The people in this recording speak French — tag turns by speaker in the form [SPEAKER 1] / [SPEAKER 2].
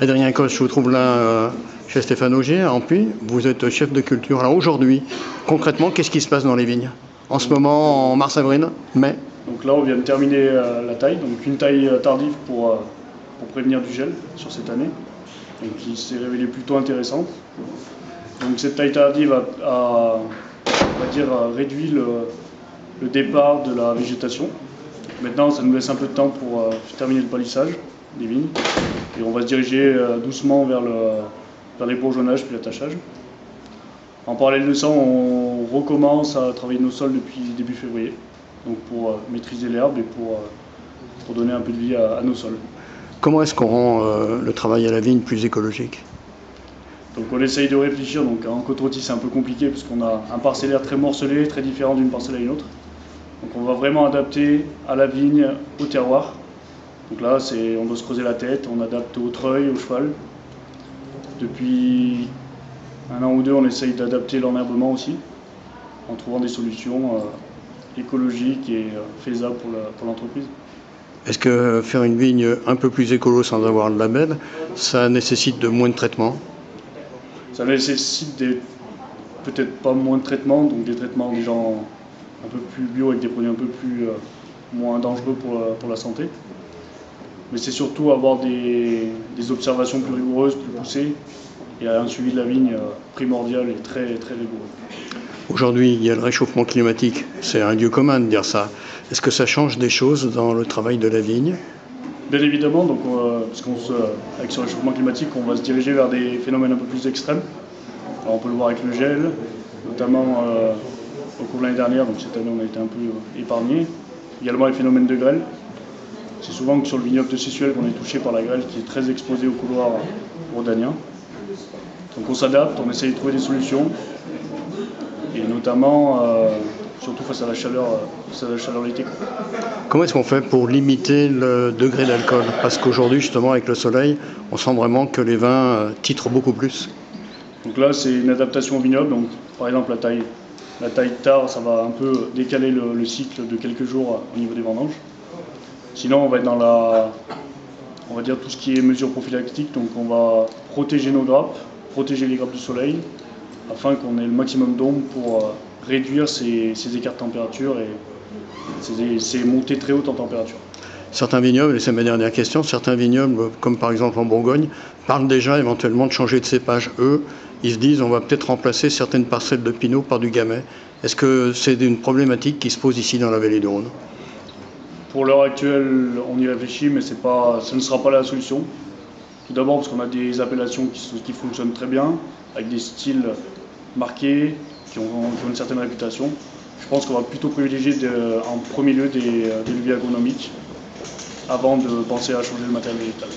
[SPEAKER 1] Adrien Coste, je vous trouve là chez Stéphane Augier, à Ampuis. Vous êtes chef de culture. Alors aujourd'hui, concrètement, qu'est-ce qui se passe dans les vignes? En ce moment, en mars-avril, mai?
[SPEAKER 2] Donc là, on vient de terminer la taille, donc une taille tardive pour prévenir du gel sur cette année, donc qui s'est révélée plutôt intéressante. Donc cette taille tardive a on va dire, réduit le départ de la végétation. Maintenant, ça nous laisse un peu de temps pour terminer le palissage des vignes, et on va se diriger doucement vers les bourgeonnages puis l'attachage. En parallèle de ça, on recommence à travailler nos sols depuis début février, donc pour maîtriser l'herbe et pour donner un peu de vie à nos sols.
[SPEAKER 1] Comment est-ce qu'on rend le travail à la vigne plus écologique?
[SPEAKER 2] Donc on essaye de réfléchir. Donc en côte-rôtie, c'est un peu compliqué parce qu'on a un parcellaire très morcelé, très différent d'une parcelle à une autre. Donc on va vraiment adapter à la vigne, au terroir. Donc là, on doit se creuser la tête, on adapte au treuil, au cheval. Depuis un an ou deux, on essaye d'adapter l'enherbement aussi, en trouvant des solutions écologiques et faisables pour l'entreprise.
[SPEAKER 1] Est-ce que faire une vigne un peu plus écolo sans avoir le label, ça nécessite de moins de traitement?
[SPEAKER 2] Ça nécessite peut-être pas moins de traitements, donc des traitements déjà un peu plus bio avec des produits un peu plus moins dangereux pour la santé. Mais c'est surtout avoir des observations plus rigoureuses, plus poussées, et un suivi de la vigne primordial et très, très rigoureux.
[SPEAKER 1] Aujourd'hui, il y a le réchauffement climatique. C'est un lieu commun de dire ça. Est-ce que ça change des choses dans le travail de la vigne?
[SPEAKER 2] Bien évidemment, donc, parce avec ce réchauffement climatique, on va se diriger vers des phénomènes un peu plus extrêmes. Alors, on peut le voir avec le gel, notamment au cours de l'année dernière, donc cette année on a été un peu épargné. Également les phénomènes de grêle. C'est souvent que sur le vignoble de Sessuel qu'on est touché par la grêle qui est très exposée au couloir rhodanien. Donc on s'adapte, on essaye de trouver des solutions, et notamment surtout face à la chaleur l'été.
[SPEAKER 1] Comment est-ce qu'on fait pour limiter le degré d'alcool? Parce qu'aujourd'hui, justement, avec le soleil, on sent vraiment que les vins titrent beaucoup plus.
[SPEAKER 2] Donc là, c'est une adaptation au vignoble. Donc, par exemple, la taille tard, ça va un peu décaler le cycle de quelques jours au niveau des vendanges. Sinon, on va être on va dire tout ce qui est mesures prophylactiques. Donc, on va protéger nos grappes, protéger les grappes du soleil, afin qu'on ait le maximum d'ombre pour réduire ces écarts de température et ces montées très hautes en température.
[SPEAKER 1] Certains vignobles, et c'est ma dernière question, certains vignobles, comme par exemple en Bourgogne, parlent déjà éventuellement de changer de cépage. Eux, ils se disent on va peut-être remplacer certaines parcelles de pinot par du gamay. Est-ce que c'est une problématique qui se pose ici dans la vallée du Rhône?
[SPEAKER 2] Pour l'heure actuelle, on y réfléchit, mais ce ne sera pas la solution. Tout d'abord parce qu'on a des appellations qui fonctionnent très bien, avec des styles marqués, qui ont une certaine réputation. Je pense qu'on va plutôt privilégier en premier lieu des leviers agronomiques avant de penser à changer le matériel végétal.